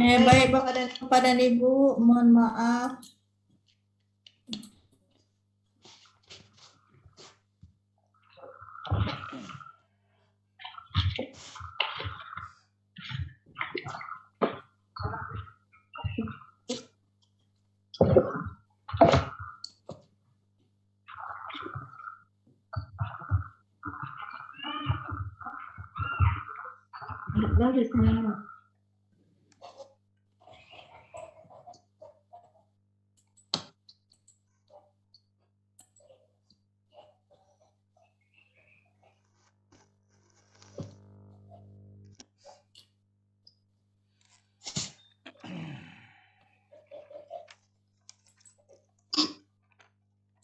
Baik Bapak dan Ibu, mohon maaf.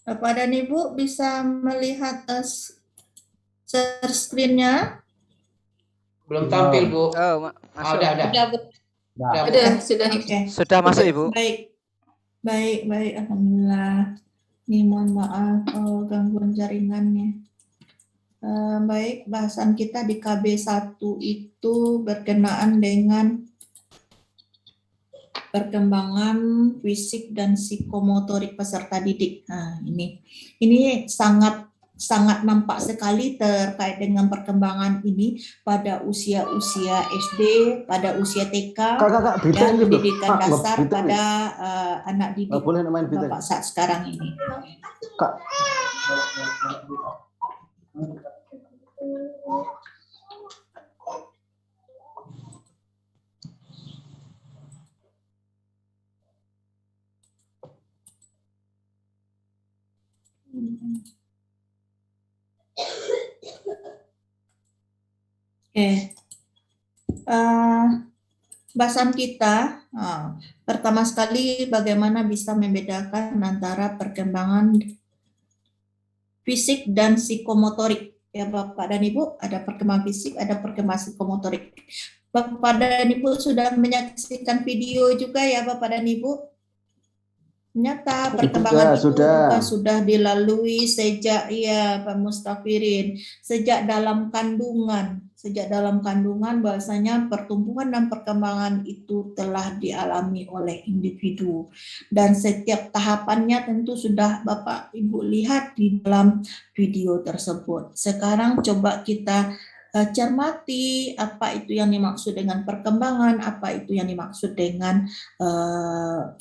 Bapak dan Ibu bisa melihat share screen-nya? Belum tampil, Bu. Oh, masuk. Sudah. Okay. Sudah masuk, Ibu. Baik, alhamdulillah. Ini mohon maaf gangguan jaringannya. Baik, bahasan kita di KB1 itu berkenaan dengan perkembangan fisik dan psikomotorik peserta didik. Nah, ini sangat nampak sekali terkait dengan perkembangan ini pada usia-usia SD, pada usia TK, dan pendidikan dasar pada anak didik Bapak saat sekarang ini. Bahasan kita pertama sekali bagaimana bisa membedakan antara perkembangan fisik dan psikomotorik. Ya Bapak dan Ibu, ada perkembangan fisik, ada perkembangan psikomotorik. Bapak dan Ibu sudah menyaksikan video juga ya Bapak dan Ibu? Ternyata perkembangan itu sudah dilalui sejak Pak Mustafirin, sejak dalam kandungan bahwasanya pertumbuhan dan perkembangan itu telah dialami oleh individu, dan setiap tahapannya tentu sudah Bapak Ibu lihat di dalam video tersebut. Sekarang coba kita cermati apa itu yang dimaksud dengan perkembangan, apa itu yang dimaksud dengan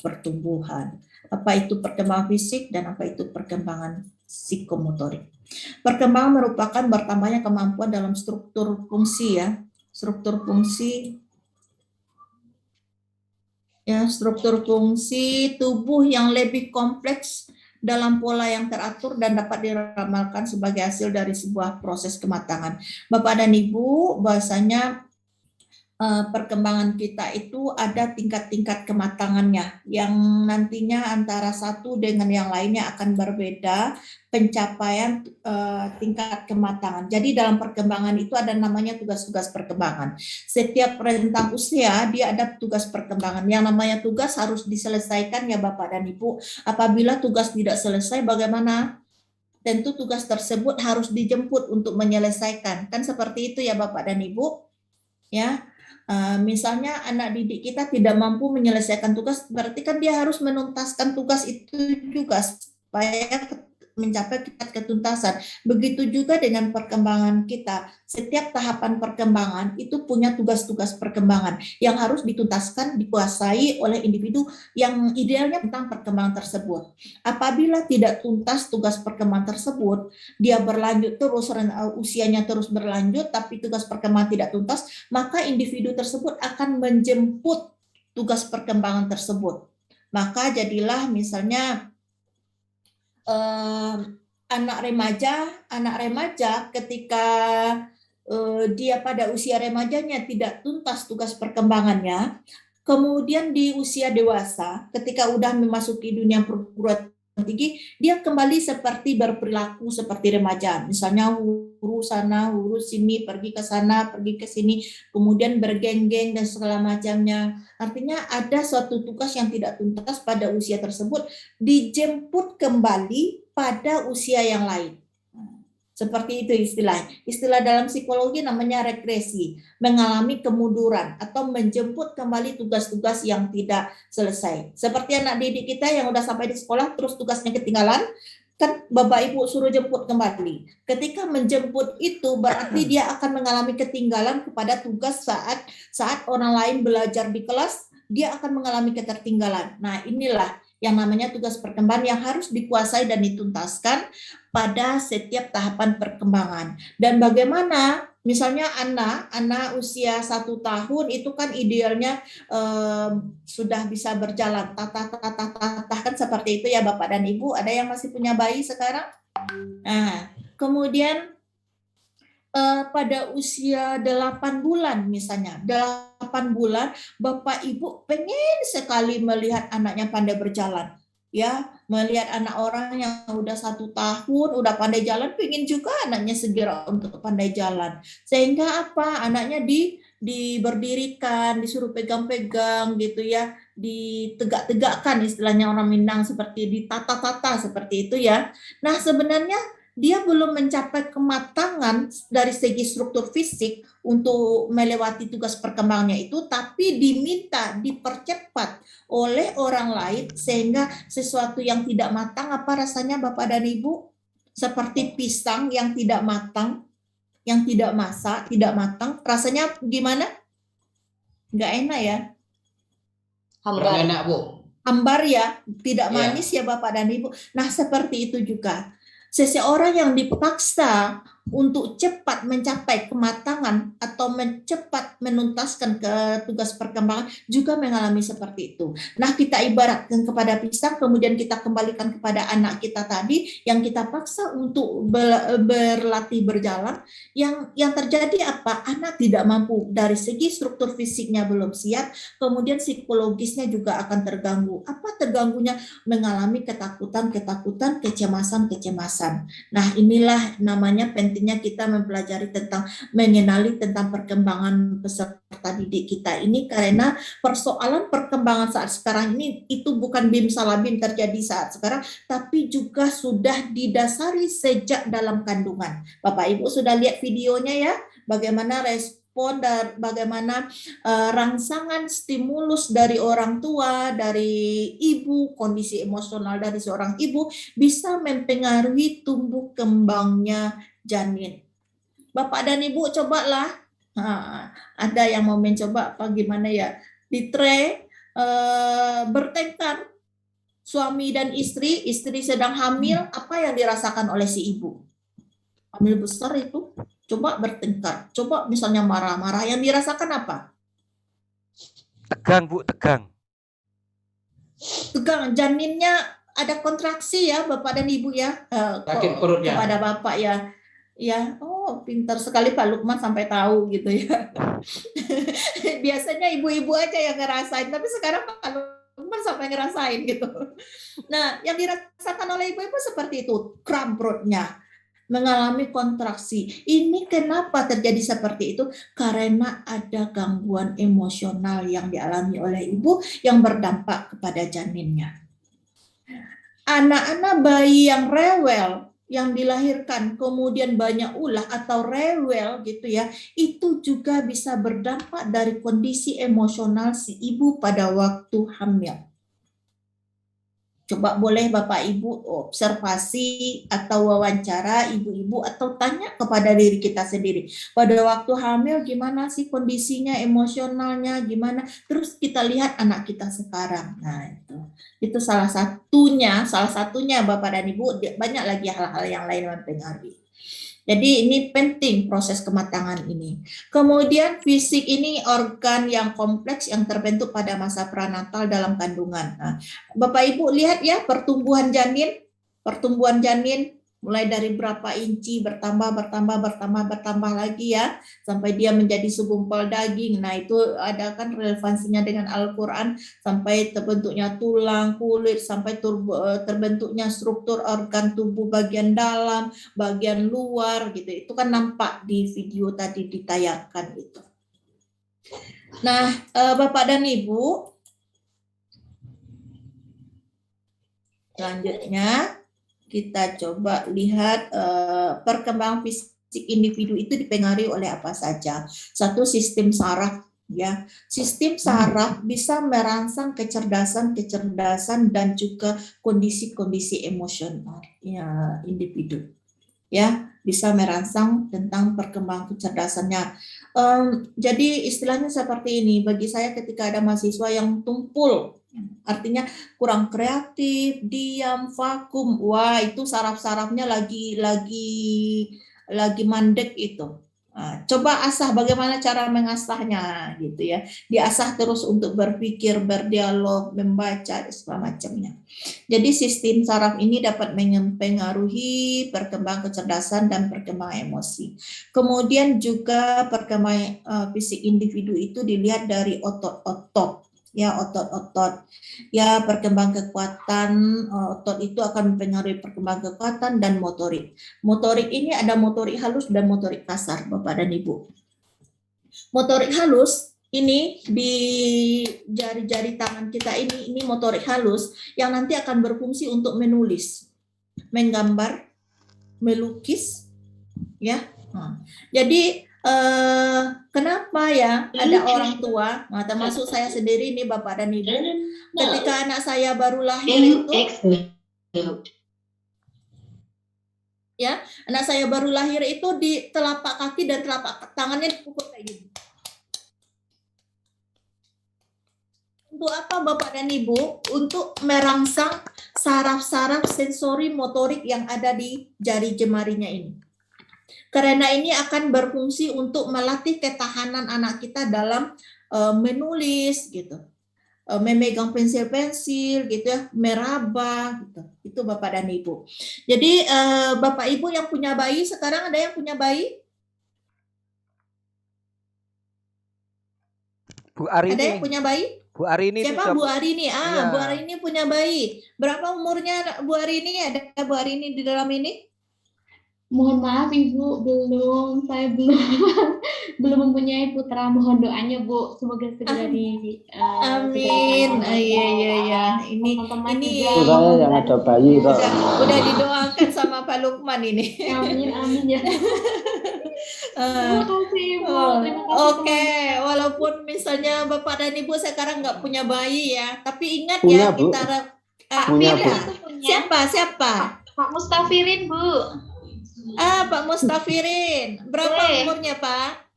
pertumbuhan. Apa itu perkembangan fisik dan apa itu perkembangan psikomotorik. Perkembangan merupakan bertambahnya kemampuan dalam struktur fungsi ya. Struktur fungsi tubuh yang lebih kompleks dalam pola yang teratur dan dapat diramalkan sebagai hasil dari sebuah proses kematangan. Bapak dan Ibu, bahwasanya perkembangan kita itu ada tingkat-tingkat kematangannya yang nantinya antara satu dengan yang lainnya akan berbeda pencapaian tingkat kematangan. Jadi dalam perkembangan itu ada namanya tugas-tugas perkembangan. Setiap rentang usia dia ada tugas perkembangan. Yang namanya tugas harus diselesaikan ya Bapak dan Ibu. Apabila tugas tidak selesai bagaimana? Tentu tugas tersebut harus dijemput untuk menyelesaikan. Kan seperti itu ya Bapak dan Ibu. Ya. Misalnya anak didik kita tidak mampu menyelesaikan tugas, berarti kan dia harus menuntaskan tugas itu juga supaya mencapai tingkat ketuntasan. Begitu juga dengan perkembangan kita. Setiap tahapan perkembangan itu punya tugas-tugas perkembangan yang harus dituntaskan, dikuasai oleh individu yang idealnya tentang perkembangan tersebut. Apabila tidak tuntas tugas perkembangan tersebut, dia berlanjut terus, usianya terus berlanjut, tapi tugas perkembangan tidak tuntas, maka individu tersebut akan menjemput tugas perkembangan tersebut. Maka jadilah misalnya anak remaja ketika dia pada usia remajanya tidak tuntas tugas perkembangannya, kemudian di usia dewasa ketika udah memasuki dunia perguruan tinggi, dia kembali seperti berperilaku seperti remaja, misalnya huru sana, huru sini, pergi ke sana, pergi ke sini, kemudian bergenggeng dan segala macamnya. Artinya ada suatu tugas yang tidak tuntas pada usia tersebut dijemput kembali pada usia yang lain. Seperti itu istilah. Istilah dalam psikologi namanya regresi, mengalami kemunduran atau menjemput kembali tugas-tugas yang tidak selesai. Seperti anak didik kita yang udah sampai di sekolah terus tugasnya ketinggalan, kan Bapak Ibu suruh jemput kembali. Ketika menjemput itu berarti dia akan mengalami ketinggalan kepada tugas saat orang lain belajar di kelas, dia akan mengalami ketertinggalan. Nah, inilah yang namanya tugas perkembangan yang harus dikuasai dan dituntaskan pada setiap tahapan perkembangan. Dan bagaimana misalnya anak usia 1 tahun itu kan idealnya sudah bisa berjalan tatah kan seperti itu ya Bapak dan Ibu. Ada yang masih punya bayi sekarang? Nah, kemudian pada usia 8 bulan misalnya, 8 bulan Bapak Ibu pengen sekali melihat anaknya pandai berjalan. Ya, melihat anak orang yang udah 1 tahun, udah pandai jalan, pengen juga anaknya segera untuk pandai jalan. Sehingga apa? Anaknya diberdirikan, disuruh pegang-pegang gitu ya, ditegak-tegakkan istilahnya orang Minang, seperti ditata-tata seperti itu ya. Nah, sebenarnya dia belum mencapai kematangan dari segi struktur fisik untuk melewati tugas perkembangannya itu, tapi diminta dipercepat oleh orang lain sehingga sesuatu yang tidak matang, apa rasanya Bapak dan Ibu? Seperti pisang yang tidak matang, yang tidak masak, tidak matang, rasanya gimana? Nggak enak ya? Kurang enak, Bu. Hambar ya, tidak Iya. manis ya Bapak dan Ibu. Nah, seperti itu juga. Seseorang yang dipaksa untuk cepat mencapai kematangan atau cepat menuntaskan ke tugas perkembangan juga mengalami seperti itu. Nah, kita ibaratkan kepada pisang, kemudian kita kembalikan kepada anak kita tadi yang kita paksa untuk berlatih berjalan. Yang terjadi apa? Anak tidak mampu, dari segi struktur fisiknya belum siap, kemudian psikologisnya juga akan terganggu. Apa terganggunya? Mengalami ketakutan, kecemasan. Nah, inilah namanya pentingnya kita mempelajari tentang, mengenali tentang perkembangan peserta didik kita ini, karena persoalan perkembangan saat sekarang ini itu bukan bim salah bim terjadi saat sekarang, tapi juga sudah didasari sejak dalam kandungan. Bapak Ibu sudah lihat videonya ya, bagaimana respon dan bagaimana rangsangan stimulus dari orang tua, dari ibu, kondisi emosional dari seorang ibu bisa mempengaruhi tumbuh kembangnya janin. Bapak dan Ibu cobalah, ada yang mau mencoba apa gimana ya, di tray bertengkar suami dan istri sedang hamil, apa yang dirasakan oleh si ibu? Hamil besar itu, coba bertengkar, coba misalnya marah-marah, yang dirasakan apa? Tegang, Bu, tegang. Tegang, janinnya ada kontraksi ya Bapak dan Ibu ya. Sakit perutnya. Kepada Bapak ya. Ya, oh pintar sekali Pak Lukman sampai tahu gitu ya. Biasanya ibu-ibu aja yang ngerasain, tapi sekarang Pak Lukman sampai ngerasain gitu. Nah, yang dirasakan oleh ibu-ibu seperti itu, kram perutnya, mengalami kontraksi. Ini kenapa terjadi seperti itu? Karena ada gangguan emosional yang dialami oleh ibu yang berdampak kepada janinnya. Anak-anak bayi yang rewel, yang dilahirkan kemudian banyak ulah atau rewel gitu ya, itu juga bisa berdampak dari kondisi emosional si ibu pada waktu hamil. Coba boleh Bapak Ibu observasi atau wawancara ibu-ibu atau tanya kepada diri kita sendiri. Pada waktu hamil gimana sih kondisinya, emosionalnya gimana? Terus kita lihat anak kita sekarang. Nah, itu salah satunya Bapak dan Ibu, banyak lagi hal-hal yang lain yang mempengaruhi. Jadi ini penting proses kematangan ini. Kemudian fisik ini organ yang kompleks yang terbentuk pada masa pranatal dalam kandungan. Nah, Bapak Ibu lihat ya pertumbuhan janin mulai dari berapa inci bertambah lagi ya sampai dia menjadi segumpal daging. Nah, itu ada kan relevansinya dengan Al-Qur'an, sampai terbentuknya tulang, kulit, sampai terbentuknya struktur organ tubuh bagian dalam, bagian luar gitu. Itu kan nampak di video tadi ditayangkan itu. Nah, Bapak dan Ibu, selanjutnya kita coba lihat perkembangan fisik individu itu dipengaruhi oleh apa saja. Satu, sistem saraf, ya. Sistem saraf bisa merangsang kecerdasan dan juga kondisi-kondisi emosional ya individu. Ya, bisa merangsang tentang perkembangan kecerdasannya. Jadi istilahnya seperti ini, bagi saya ketika ada mahasiswa yang tumpul, artinya kurang kreatif, diam, vakum, wah itu saraf-sarafnya lagi mandek itu. Nah, coba asah bagaimana cara mengasahnya gitu ya. Diasah terus untuk berpikir, berdialog, membaca dan segala macamnya. Jadi sistem saraf ini dapat mempengaruhi perkembangan kecerdasan dan perkembangan emosi. Kemudian juga perkembangan fisik individu itu dilihat dari otot-otot. Ya, otot-otot. Ya, perkembangan kekuatan otot itu akan mempengaruhi perkembangan kekuatan dan motorik. Motorik ini ada motorik halus dan motorik kasar, Bapak dan Ibu. Motorik halus ini di jari-jari tangan kita ini motorik halus yang nanti akan berfungsi untuk menulis, menggambar, melukis, ya. Nah, jadi kenapa ya ada orang tua, nah, termasuk saya sendiri nih Bapak dan Ibu, ketika anak saya baru lahir itu, ya, anak saya baru lahir itu di telapak kaki dan telapak tangannya dipukul kayak gini. Untuk apa Bapak dan Ibu? Untuk merangsang saraf-saraf sensori motorik yang ada di jari jemarinya ini. Karena ini akan berfungsi untuk melatih ketahanan anak kita dalam menulis gitu. Memegang pensil-pensil gitu ya, meraba gitu. Itu Bapak dan Ibu. Jadi Bapak Ibu yang punya bayi, sekarang ada yang punya bayi? Bu Arini. Ada yang punya bayi? Bu Arini. Siapa Bu Arini? Iya. Bu Arini punya bayi. Berapa umurnya Bu Arini? Ada Bu Arini di dalam ini? Mohon maaf Ibu, saya belum mempunyai putra. Mohon doanya Bu, semoga segera di amin. Iya. Ini saya yang ada bayi itu. Udah didoakan sama Pak Lukman ini. Amin ya. Terima kasih Ibu. Oke, walaupun misalnya Bapak dan Ibu sekarang nggak punya bayi ya, tapi ingat punya, ya Bu. kita punya, Bu. Siapa? Pak Mustafirin Bu. Pak Mustafirin. Berapa umurnya, Pak?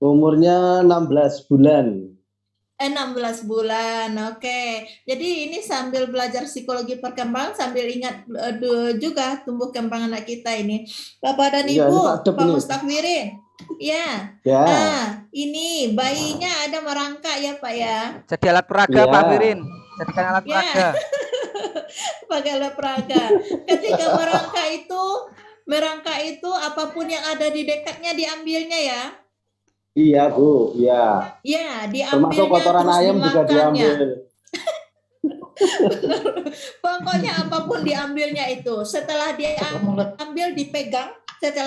Umurnya 16 bulan. 16 bulan, oke. Jadi ini sambil belajar psikologi perkembangan, sambil ingat juga tumbuh kembang anak kita ini. Bapak dan Ibu, Pak Mustafirin. Ya. Nah, ini bayinya ada merangkak ya, Pak ya? Jadi alat peraga, Pak Firin. Jadikan alat peraga. Pakai alat peraga. Ketika merangkak itu apapun yang ada di dekatnya diambilnya ya. Iya Bu, iya. Ya, diambilnya. Termasuk kotoran ayam juga diambil. Pokoknya apapun diambilnya itu. Setelah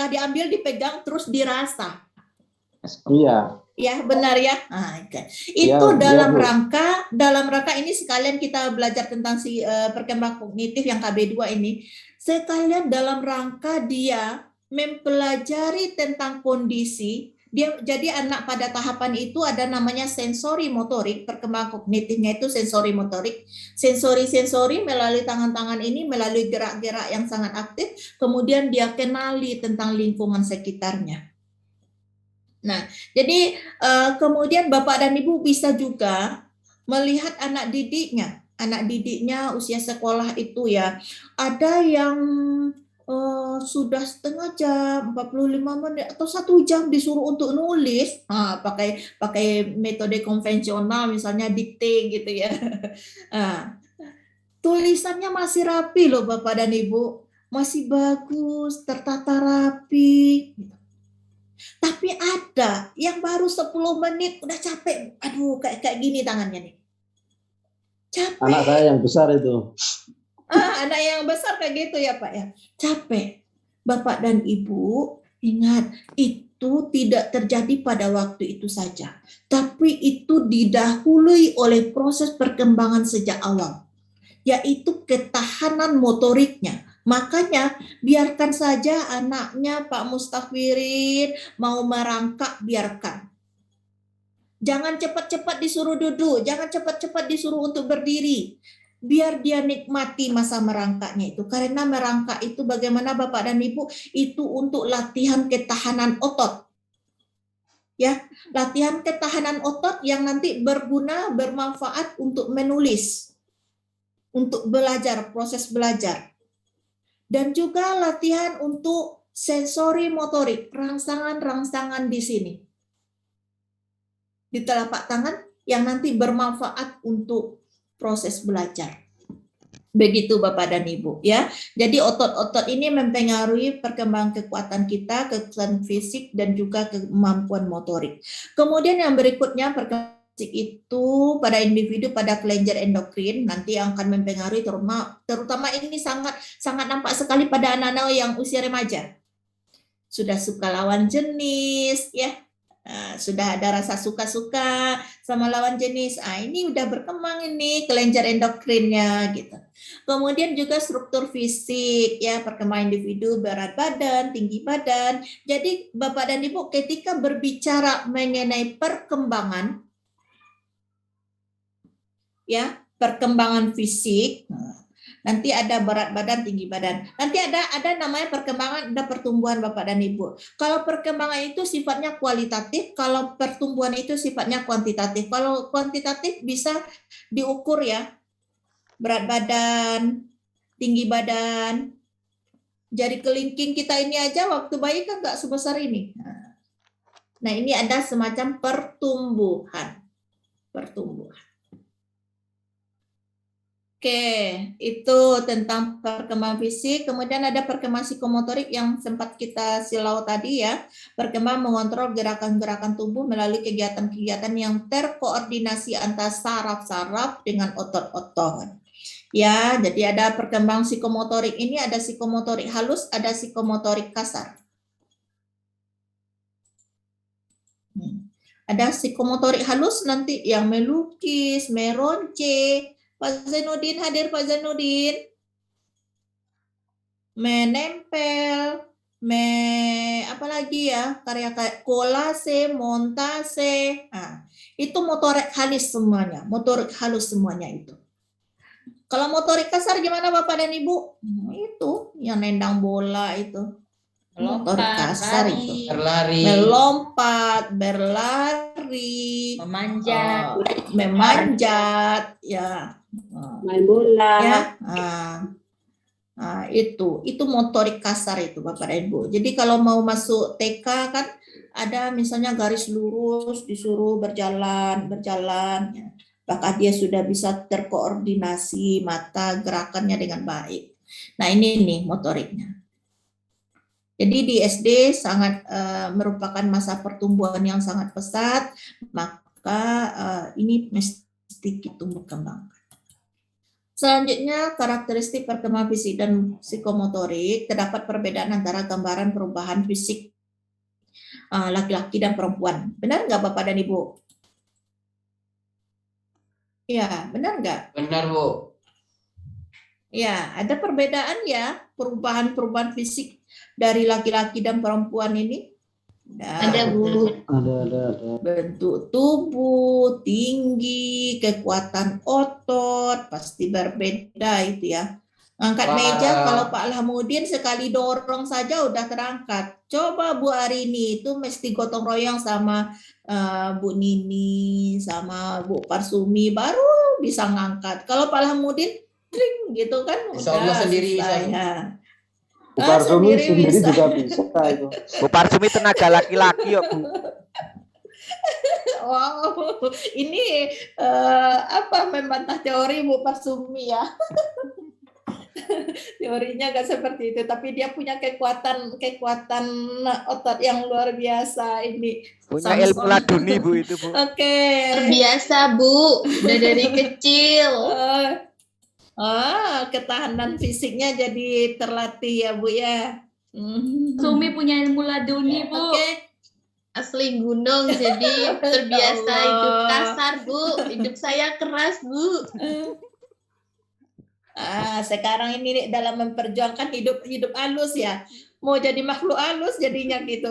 diambil dipegang, terus dirasa. Iya. Ya, benar ya. Nah, itu dalam rangka ini sekalian kita belajar tentang perkembangan kognitif yang KB2 ini. Sekalian dalam rangka dia mempelajari tentang kondisi. Jadi anak pada tahapan itu ada namanya sensori motorik, perkembangan kognitifnya itu sensori motorik. Sensori melalui tangan-tangan ini, melalui gerak-gerak yang sangat aktif, kemudian dia kenali tentang lingkungan sekitarnya. Nah, jadi kemudian Bapak dan Ibu bisa juga melihat anak didiknya usia sekolah itu ya, ada yang sudah setengah jam, 45 menit atau 1 jam disuruh untuk nulis, pakai metode konvensional misalnya dikte gitu ya. Tulisannya masih rapi loh Bapak dan Ibu, masih bagus, tertata rapi. Tapi ada yang baru 10 menit udah capek, aduh kayak gini tangannya nih. Capek. Anak saya yang besar itu. Anak yang besar kayak gitu ya Pak ya. Capek. Bapak dan Ibu ingat, itu tidak terjadi pada waktu itu saja. Tapi itu didahului oleh proses perkembangan sejak awal. Yaitu ketahanan motoriknya. Makanya biarkan saja anaknya Pak Mustafirin mau merangkak, biarkan. Jangan cepat-cepat disuruh duduk, jangan cepat-cepat disuruh untuk berdiri. Biar dia nikmati masa merangkaknya itu. Karena merangkak itu bagaimana Bapak dan Ibu, itu untuk latihan ketahanan otot. Ya, latihan ketahanan otot yang nanti berguna, bermanfaat untuk menulis, untuk belajar, proses belajar. Dan juga latihan untuk sensori motorik, rangsangan-rangsangan di sini. Di telapak tangan yang nanti bermanfaat untuk proses belajar. Begitu Bapak dan Ibu ya. Jadi otot-otot ini mempengaruhi perkembangan kekuatan kita, kekuatan fisik dan juga kemampuan motorik. Kemudian yang berikutnya perkembangan fisik itu pada individu pada kelenjar endokrin nanti yang akan mempengaruhi terutama ini sangat nampak sekali pada anak-anak yang usia remaja. Sudah suka lawan jenis ya. Sudah ada rasa suka-suka sama lawan jenis. Ini udah berkembang ini kelenjar endokrinnya gitu. Kemudian juga struktur fisik ya, perkembangan individu, berat badan, tinggi badan. Jadi Bapak dan Ibu ketika berbicara mengenai perkembangan ya, perkembangan fisik, nanti ada berat badan, tinggi badan. Nanti ada namanya perkembangan, ada pertumbuhan Bapak dan Ibu. Kalau perkembangan itu sifatnya kualitatif, kalau pertumbuhan itu sifatnya kuantitatif. Kalau kuantitatif bisa diukur ya, berat badan, tinggi badan. Jari kelingking kita ini aja waktu bayi kan nggak sebesar ini. Nah ini ada semacam pertumbuhan. Oke, itu tentang perkembangan fisik. Kemudian ada perkembangan psikomotorik yang sempat kita silau tadi ya. Perkembangan mengontrol gerakan-gerakan tubuh melalui kegiatan-kegiatan yang terkoordinasi antara saraf-saraf dengan otot-otot. Ya, jadi ada perkembangan psikomotorik ini, ada psikomotorik halus, ada psikomotorik kasar. Ada psikomotorik halus nanti yang melukis, meronce. Pak Zainuddin hadir, Pak Zainuddin. Menempel, apa lagi ya, karya kolase, montase. Itu motorik halus semuanya itu. Kalau motorik kasar gimana Bapak dan Ibu? Itu yang nendang bola itu. Motorik kasar itu. Berlari. Melompat, berlari, memanjat, ya. Main bola. Ya. Itu motorik kasar itu Bapak dan Ibu. Jadi kalau mau masuk TK kan ada misalnya garis lurus disuruh berjalan ya. Apakah dia sudah bisa terkoordinasi mata gerakannya dengan baik. Nah ini nih motoriknya. Jadi di SD sangat merupakan masa pertumbuhan yang sangat pesat, maka ini mesti tumbuh kembang. Selanjutnya, karakteristik perkembangan fisik dan psikomotorik, terdapat perbedaan antara gambaran perubahan fisik laki-laki dan perempuan. Benar nggak Bapak dan Ibu? Ya, benar nggak? Benar, Bu. Ya, ada perbedaan ya, perubahan fisik dari laki-laki dan perempuan ini. Ada Bu. Ada. Bentuk tubuh, tinggi, kekuatan otot, pasti berbeda itu ya. Angkat meja kalau Pak Alhamudin sekali dorong saja udah terangkat. Coba Bu Arini itu mesti gotong royong sama Bu Nini, sama Bu Parsumi baru bisa ngangkat. Kalau Pak Alhamudin, tring gitu kan udah sendiri saya. Bu Parsumi sendiri bisa. juga bisa itu. Bu Parsumi tenaga laki-laki yuk Bu. Wow, ini membantah teori Bu Parsumi ya. Teorinya nggak seperti itu, tapi dia punya kekuatan otot yang luar biasa ini. Punya ilmu laduni Bu itu Bu. Oke. Terbiasa Bu, udah dari kecil. Ketahanan fisiknya jadi terlatih ya Bu ya. Sumi punya ilmu laduni Bu. Oke. Asli gunung, jadi terbiasa hidup kasar Bu. Hidup saya keras Bu. Sekarang ini dalam memperjuangkan hidup halus ya. Mau jadi makhluk halus jadinya gitu.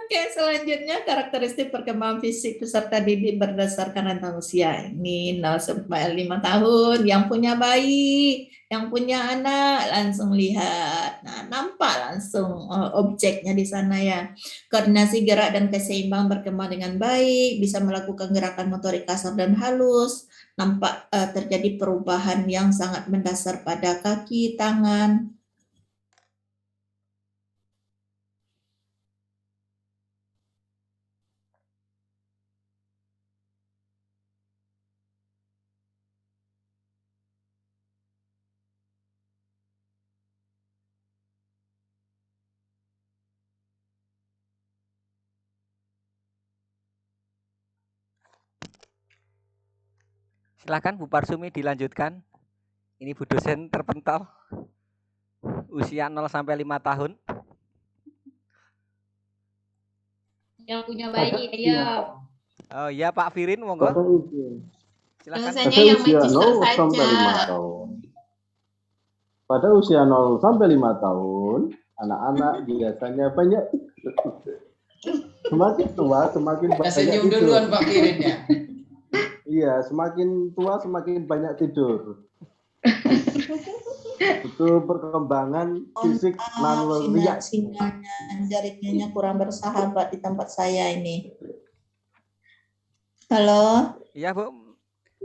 Oke, selanjutnya karakteristik perkembangan fisik peserta didik berdasarkan rentang usia. Ini 0 sampai 5 tahun, yang punya bayi, yang punya anak langsung lihat. Nah, nampak langsung objeknya di sana ya. Koordinasi gerak dan keseimbangan berkembang dengan baik, bisa melakukan gerakan motorik kasar dan halus. Nampak terjadi perubahan yang sangat mendasar pada kaki, tangan. Silakan Bu Parsumi dilanjutkan. Ini Bu dosen terpental. Usia 0 sampai 5 tahun. Yang punya bayi ya. Oh iya Pak Firin monggo. Silakan. Dosennya yang usia magister 0 sampai 5 saja. tahun. Pada usia 0 sampai 5 tahun, anak-anak biasanya banyak semakin tua semakin banyak Senyum tidur. duluan Pak Firin ya. Iya, semakin tua semakin banyak tidur. Itu perkembangan fisik naluriah. Sinyalnya jaringannya kurang bersahabat di tempat saya ini. Halo? Iya Bu.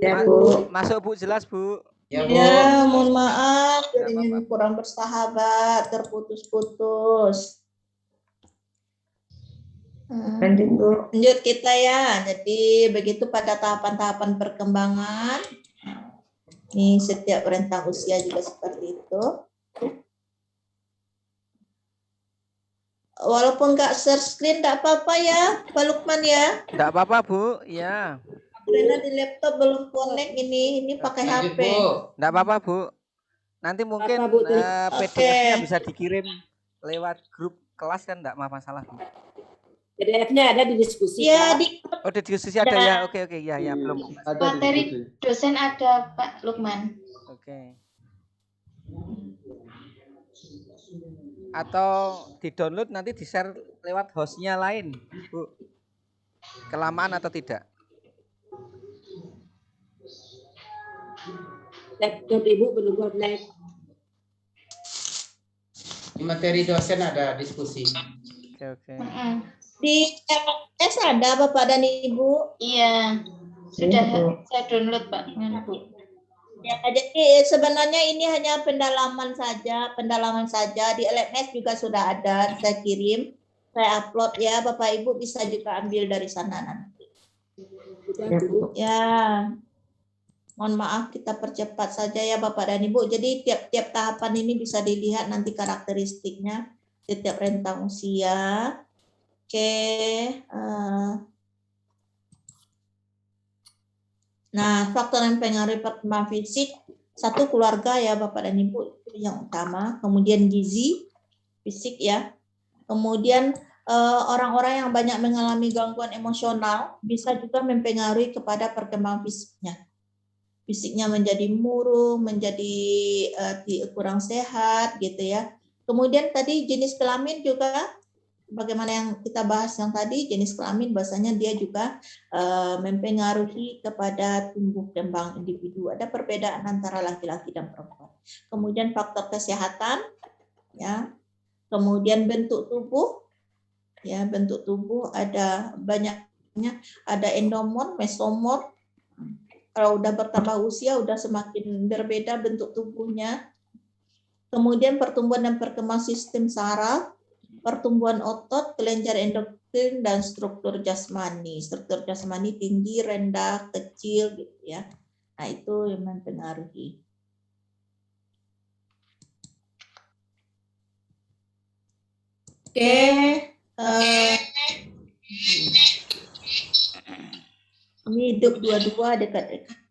Ya, Bu. Masuk Bu, jelas Bu. Ya Bu. Ya, mohon maaf, Nggak jaringan apa-apa. kurang bersahabat, terputus-putus. Lanjut kita ya. Jadi begitu pada tahapan-tahapan perkembangan. Ini setiap rentang usia juga seperti itu. Walaupun nggak share screen, nggak apa-apa ya, Pak Lukman ya. Nggak apa-apa Bu, ya. Karena di laptop belum connect ini pakai Lanjut HP. Bu. Nggak apa-apa Bu. Nanti mungkin PDF-nya bisa dikirim lewat grup kelas kan nggak masalah Bu. PDF-nya ada di diskusi. Ya, Oh, di diskusi ada ya. Oke ya belum. Ada Materi diskusi. dosen ada Pak Lukman. Oke. Atau di-download nanti di-share lewat hostnya lain, Bu. Kelamaan atau tidak? Laptop Ibu belum connect. Di materi dosen ada diskusi. Oke. di LS ada Bapak dan Ibu. Iya. Sudah saya download Pak dengan Bu. Ya, jadi sebenarnya ini hanya pendalaman saja. Di LMS juga sudah ada, saya kirim, saya upload ya, Bapak Ibu bisa juga ambil dari sana nanti. Ya, mohon maaf kita percepat saja ya Bapak dan Ibu. Jadi tiap-tiap tahapan ini bisa dilihat nanti karakteristiknya, setiap rentang usia. Oke. Nah, faktor yang mempengaruhi perkembangan fisik, satu keluarga ya Bapak dan Ibu, itu yang utama. Kemudian gizi, fisik ya. Kemudian orang-orang yang banyak mengalami gangguan emosional bisa juga mempengaruhi kepada perkembangan fisiknya. Fisiknya menjadi murung, menjadi kurang sehat gitu ya. Kemudian tadi jenis kelamin juga, bagaimana yang kita bahas yang tadi, jenis kelamin bahasanya dia juga mempengaruhi kepada tumbuh kembang individu. Ada perbedaan antara laki-laki dan perempuan. Kemudian faktor kesehatan, ya. Kemudian bentuk tubuh, ya, bentuk tubuh ada banyaknya, ada endomorf, mesomorf. Kalau udah bertambah usia, udah semakin berbeda bentuk tubuhnya. Kemudian pertumbuhan dan perkembangan sistem saraf, pertumbuhan otot, kelenjar endokrin, dan struktur jasmani. Struktur jasmani tinggi, rendah, kecil, gitu ya. Nah, itu yang mempengaruhi. Oke. Ini hidup dua-dua dekat-dekat.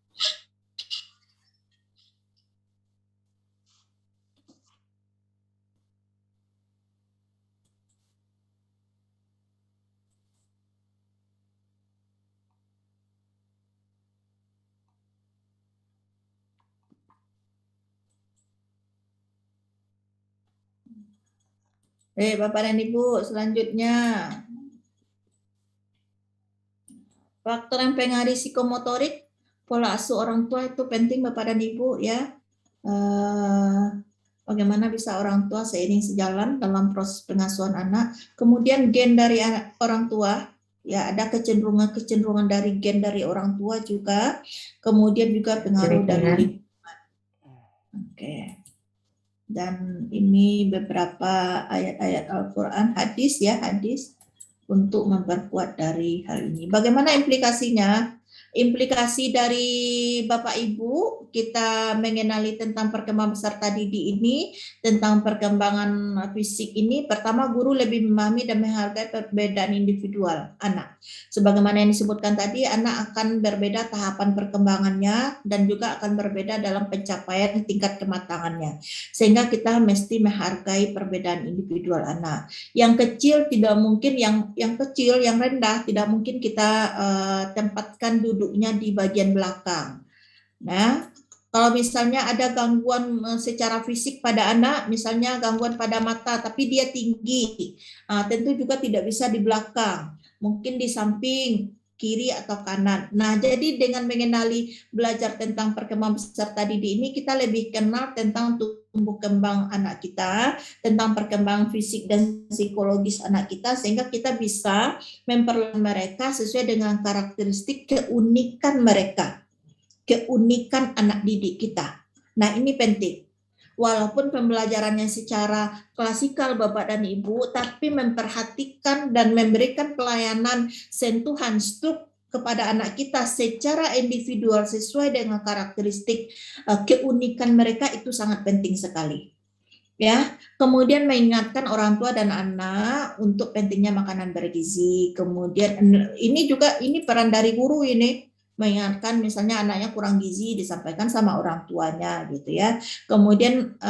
Bapak dan Ibu, selanjutnya faktor yang pengaruh psikomotorik, pola asuh orang tua itu penting Bapak dan Ibu ya. Bagaimana bisa orang tua seiring sejalan dalam proses pengasuhan anak. Kemudian gen dari orang tua, ya ada kecenderungan dari gen dari orang tua juga. Kemudian juga pengaruh dari lingkungan. Oke. Dan ini beberapa ayat-ayat Al-Quran, hadis untuk memperkuat dari hal ini. Bagaimana implikasinya? Implikasi dari Bapak Ibu, kita mengenali tentang perkembangan peserta didik ini, tentang perkembangan fisik ini. Pertama, guru lebih memahami dan menghargai perbedaan individual anak. Sebagaimana yang disebutkan tadi, anak akan berbeda tahapan perkembangannya dan juga akan berbeda dalam pencapaian tingkat kematangannya. Sehingga kita mesti menghargai perbedaan individual anak. Yang kecil tidak mungkin, yang kecil, yang rendah tidak mungkin kita tempatkan duduknya di bagian belakang. Nah, kalau misalnya ada gangguan secara fisik pada anak, misalnya gangguan pada mata, tapi dia tinggi, tentu juga tidak bisa di belakang, mungkin di samping kiri atau kanan. Nah, jadi dengan mengenali belajar tentang perkembangan peserta didik ini, kita lebih kenal tentang tumbuh kembang anak kita, tentang perkembangan fisik dan psikologis anak kita, sehingga kita bisa memperlakukan mereka sesuai dengan karakteristik keunikan mereka, keunikan anak didik kita. Nah, ini penting. Walaupun pembelajarannya secara klasikal Bapak dan Ibu, tapi memperhatikan dan memberikan pelayanan sentuhan kepada anak kita secara individual sesuai dengan karakteristik keunikan mereka itu sangat penting sekali. Ya, kemudian mengingatkan orang tua dan anak untuk pentingnya makanan bergizi. Kemudian ini peran dari guru ini, mengingatkan misalnya anaknya kurang gizi disampaikan sama orang tuanya gitu ya. Kemudian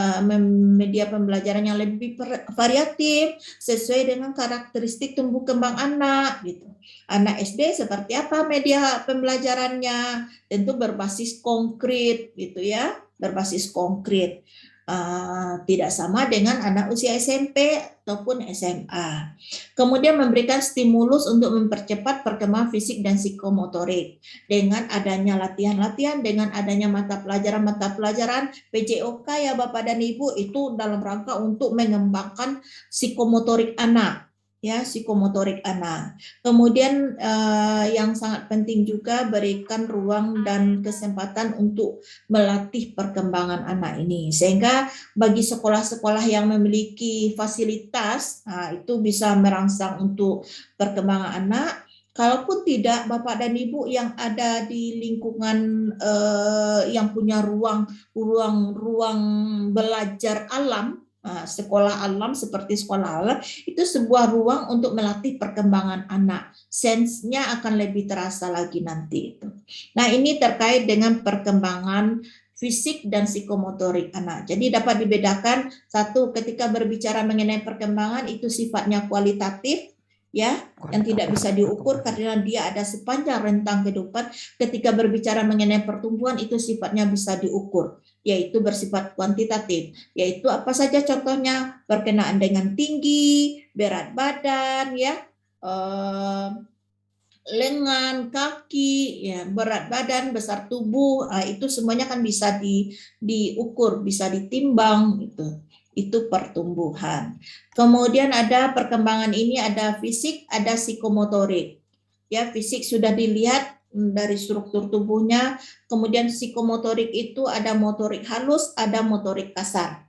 media pembelajaran yang lebih variatif sesuai dengan karakteristik tumbuh kembang anak gitu. Anak SD seperti apa media pembelajarannya? Tentu berbasis konkret gitu ya, berbasis konkret. Tidak sama dengan anak usia SMP ataupun SMA. Kemudian memberikan stimulus untuk mempercepat perkembangan fisik dan psikomotorik dengan adanya latihan-latihan, dengan adanya mata pelajaran PJOK ya Bapak dan Ibu, itu dalam rangka untuk mengembangkan psikomotorik anak. Ya, psikomotorik anak. Kemudian yang sangat penting juga berikan ruang dan kesempatan untuk melatih perkembangan anak ini, sehingga bagi sekolah-sekolah yang memiliki fasilitas, itu bisa merangsang untuk perkembangan anak. Kalaupun tidak, Bapak dan Ibu yang ada di lingkungan yang punya ruang belajar alam, sekolah alam seperti sekolah alam, itu sebuah ruang untuk melatih perkembangan anak. Sense-nya akan lebih terasa lagi nanti itu. Nah, ini terkait dengan perkembangan fisik dan psikomotorik anak. Jadi dapat dibedakan, satu, ketika berbicara mengenai perkembangan itu sifatnya kualitatif, ya, yang tidak bisa diukur karena dia ada sepanjang rentang kehidupan. Ketika berbicara mengenai pertumbuhan itu sifatnya bisa diukur, yaitu bersifat kuantitatif, yaitu apa saja contohnya, berkenaan dengan tinggi, berat badan, ya, lengan, kaki, ya, berat badan, besar tubuh, itu semuanya kan bisa diukur, bisa ditimbang, itu pertumbuhan. Kemudian ada perkembangan ini, ada fisik, ada psikomotorik. Ya, fisik sudah dilihat dari struktur tubuhnya, kemudian psikomotorik itu ada motorik halus, ada motorik kasar.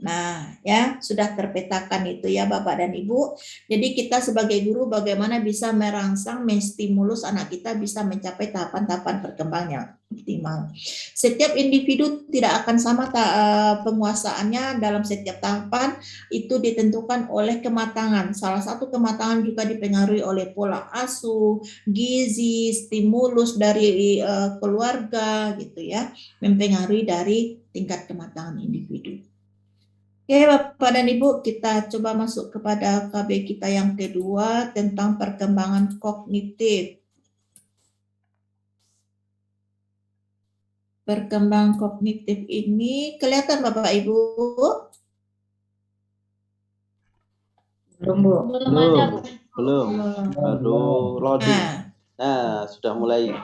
Nah, ya, sudah terpetakan itu ya Bapak dan Ibu. Jadi kita sebagai guru bagaimana bisa merangsang, menstimulus anak kita bisa mencapai tahapan-tahapan perkembangan optimal. Setiap individu tidak akan sama penguasaannya dalam setiap tahapan, itu ditentukan oleh kematangan. Salah satu kematangan juga dipengaruhi oleh pola asuh, gizi, stimulus dari keluarga gitu ya, mempengaruhi dari tingkat kematangan individu. Oke, Bapak dan Ibu, kita coba masuk kepada KB kita yang kedua tentang perkembangan kognitif. Perkembangan kognitif ini kelihatan Bapak Ibu? Belum, Bu. Belum ada, Bu. Belum. Baru loading. Nah, Nah, sudah mulai.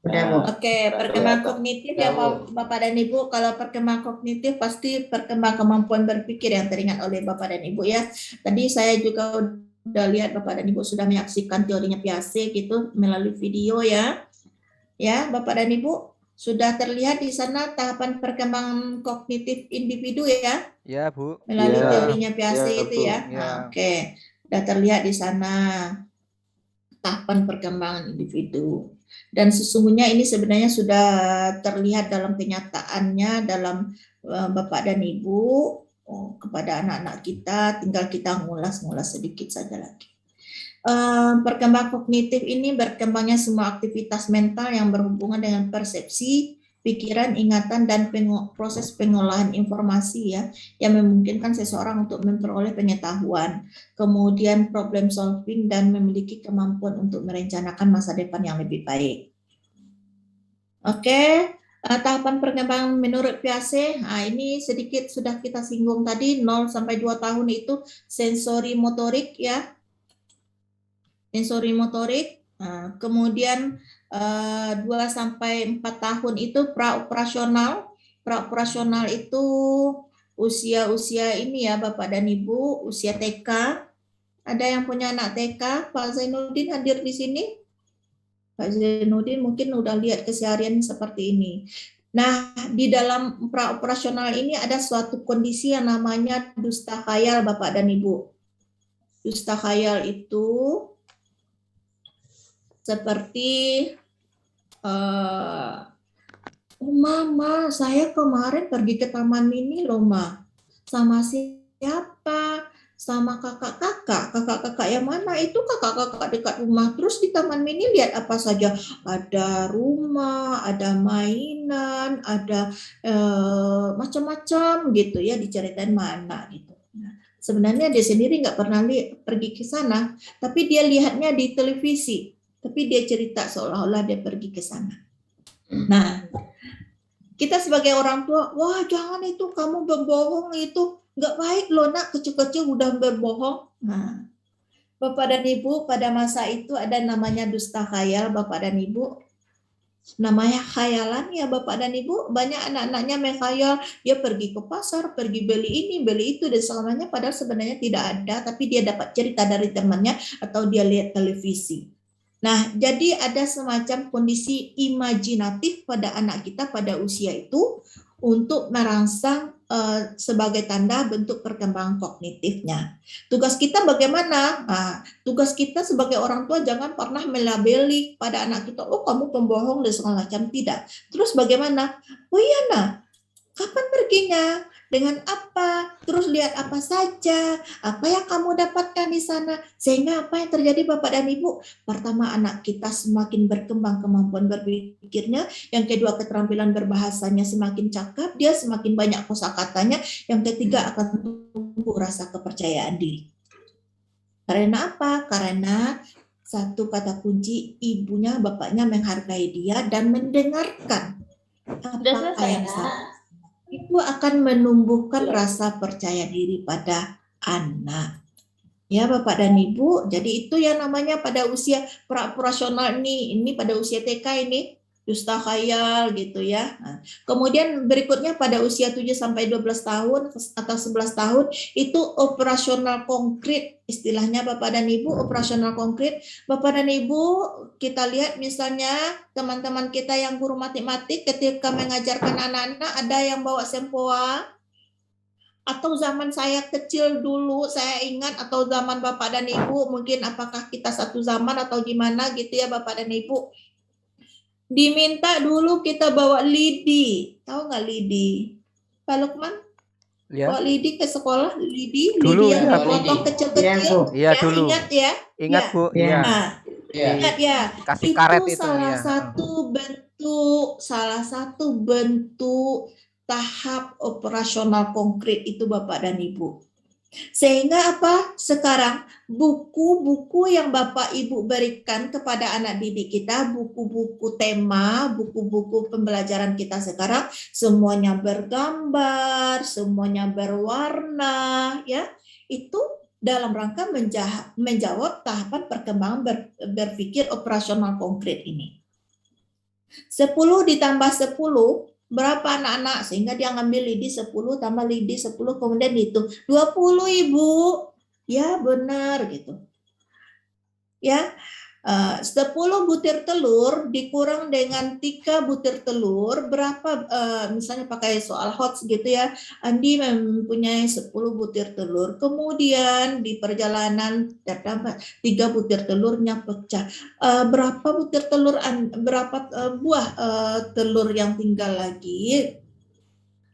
Udah, Bu. oke, Sudah perkembangan kelihatan. kognitif ya Bapak dan Ibu. Kalau perkembangan kognitif pasti perkembangan kemampuan berpikir yang teringat oleh Bapak dan Ibu ya. Tadi saya juga udah lihat Bapak dan Ibu sudah menyaksikan teorinya Piaget gitu melalui video ya. Ya, Bapak dan Ibu sudah terlihat di sana tahapan perkembangan kognitif individu ya Ya, Bu. melalui Iya. teorinya Piaget Iya, itu Bu. ya. Iya. Nah, oke, sudah terlihat di sana tahapan perkembangan individu. Dan sesungguhnya ini sebenarnya sudah terlihat dalam kenyataannya dalam Bapak dan Ibu kepada anak-anak kita, tinggal kita ngulas-ngulas sedikit saja lagi. Perkembangan kognitif ini berkembangnya semua aktivitas mental yang berhubungan dengan persepsi, pikiran, ingatan, dan proses pengolahan informasi ya, yang memungkinkan seseorang untuk memperoleh pengetahuan, kemudian problem solving, dan memiliki kemampuan untuk merencanakan masa depan yang lebih baik. Oke, tahapan perkembangan menurut Piaget, ini sedikit sudah kita singgung tadi, 0 sampai 2 tahun itu sensori motorik ya, sensori motorik, kemudian 2 sampai 4 tahun itu praoperasional. Praoperasional itu usia-usia ini ya Bapak dan Ibu, usia TK. Ada yang punya anak TK? Pak Zainuddin hadir di sini? Pak Zainuddin mungkin udah lihat keseharian seperti ini. Nah, di dalam praoperasional ini ada suatu kondisi yang namanya dusta khayal Bapak dan Ibu. Dusta khayal itu seperti Mama, saya kemarin pergi ke taman mini loh, Ma. Sama siapa? Sama kakak-kakak yang mana? Itu kakak-kakak dekat rumah. Terus di taman mini lihat apa saja? Ada rumah, ada mainan, ada macam-macam gitu ya, diceritain mana gitu. Nah, sebenarnya dia sendiri nggak pernah pergi ke sana, tapi dia lihatnya di televisi. Tapi dia cerita seolah-olah dia pergi ke sana. Nah, kita sebagai orang tua, wah jangan itu kamu berbohong, itu nggak baik loh nak, kecil-kecil udah berbohong. Nah, Bapak dan Ibu pada masa itu ada namanya dusta khayal Bapak dan Ibu. Namanya khayalan ya Bapak dan Ibu, banyak anak-anaknya menghayal, dia pergi ke pasar, pergi beli ini, beli itu, dan selamanya padahal sebenarnya tidak ada, tapi dia dapat cerita dari temannya atau dia lihat televisi. Nah, jadi ada semacam kondisi imajinatif pada anak kita pada usia itu untuk merangsang sebagai tanda bentuk perkembangan kognitifnya. Tugas kita bagaimana? Nah, tugas kita sebagai orang tua jangan pernah melabeli pada anak kita, oh kamu pembohong dan segala macam, tidak. Terus bagaimana? Oh iya nah, kapan perginya? Dengan apa? Terus lihat apa saja? Apa yang kamu dapatkan di sana? Sehingga apa yang terjadi Bapak dan Ibu? Pertama, anak kita semakin berkembang kemampuan berpikirnya. Yang kedua, keterampilan berbahasanya semakin cakap. Dia semakin banyak kosakatanya. Yang ketiga, akan tumbuh rasa kepercayaan diri. Karena apa? Karena satu kata kunci, ibunya, bapaknya menghargai dia dan mendengarkan apa yang salah. Itu akan menumbuhkan rasa percaya diri pada anak. Ya Bapak dan Ibu, jadi itu yang namanya pada usia praoperasional ini pada usia TK ini, dusta khayal gitu ya. Nah, kemudian berikutnya pada usia 7 sampai 12 tahun atau 11 tahun itu operasional konkret, istilahnya Bapak dan Ibu, operasional konkret. Bapak dan Ibu, kita lihat misalnya teman-teman kita yang guru matematik ketika mengajarkan anak-anak ada yang bawa sempoa, atau zaman saya kecil dulu saya ingat, atau zaman Bapak dan Ibu mungkin apakah kita satu zaman atau gimana gitu ya Bapak dan Ibu, diminta dulu kita bawa lidi, tahu nggak lidi? Pak Lukman? Ya. Bawa lidi ke sekolah, lidi Dulu yang ya, dipotong kecil-kecil. Iya dulu. Ingat ya? Ingat ya. Bu, iya. Nah, ingat ya. Kasih karet itu salah ya. salah satu bentuk tahap operasional konkret itu Bapak dan Ibu. Sehingga apa? Sekarang buku-buku yang Bapak Ibu berikan kepada anak didik kita, buku-buku tema, buku-buku pembelajaran kita sekarang, semuanya bergambar, semuanya berwarna, ya. Itu dalam rangka menjawab tahapan perkembangan berpikir operasional konkret ini. 10 ditambah 10, berapa anak-anak? Sehingga dia ngambil lidi 10 tambah lidi 10, kemudian dihitung. 20, Ibu. Ya, benar gitu. Ya, 10 butir telur dikurang dengan 3 butir telur, berapa, misalnya pakai soal HOTS gitu ya, Andi mempunyai 10 butir telur, kemudian di perjalanan terdapat 3 butir telurnya pecah. Berapa butir telur, berapa buah telur yang tinggal lagi?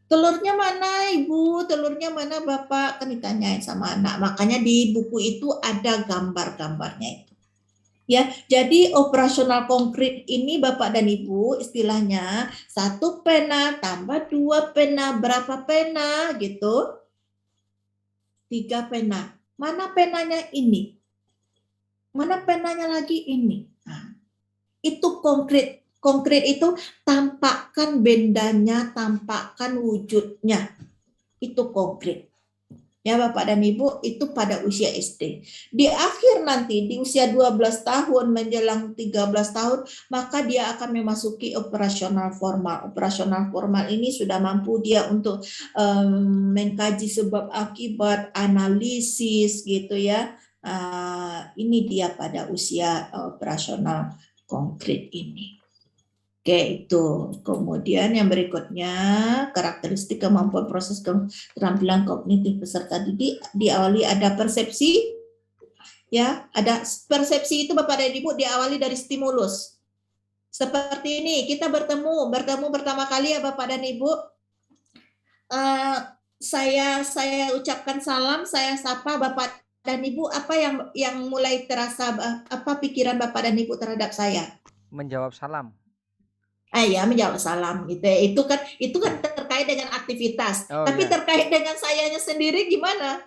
Telurnya mana Ibu? Telurnya mana Bapak? Kan ditanyain sama anak. Makanya di buku itu ada gambar-gambarnya itu. Ya, jadi operasional konkret ini Bapak dan Ibu istilahnya 1 pena tambah 2 pena, berapa pena gitu? 3 pena. Mana penanya ini? Mana penanya lagi ini? Nah, itu konkret. Konkret itu tampakkan bendanya, tampakkan wujudnya. Itu konkret. Ya Bapak dan Ibu, itu pada usia SD. Di akhir nanti, di usia 12 tahun menjelang 13 tahun, maka dia akan memasuki operasional formal. Operasional formal ini sudah mampu dia untuk mengkaji sebab akibat, analisis gitu ya. Ini dia pada usia operasional konkret ini. Oke, itu. Kemudian yang berikutnya, karakteristik kemampuan proses keterampilan kognitif peserta didik diawali ada persepsi. Ya, ada persepsi itu Bapak dan Ibu diawali dari stimulus. Seperti ini, kita bertemu pertama kali ya Bapak dan Ibu. Saya ucapkan salam, saya sapa Bapak dan Ibu, apa yang mulai terasa, apa pikiran Bapak dan Ibu terhadap saya? Menjawab salam. Ya, menjawab salam gitu ya. Itu kan terkait dengan aktivitas. Tapi terkait dengan sayanya sendiri gimana?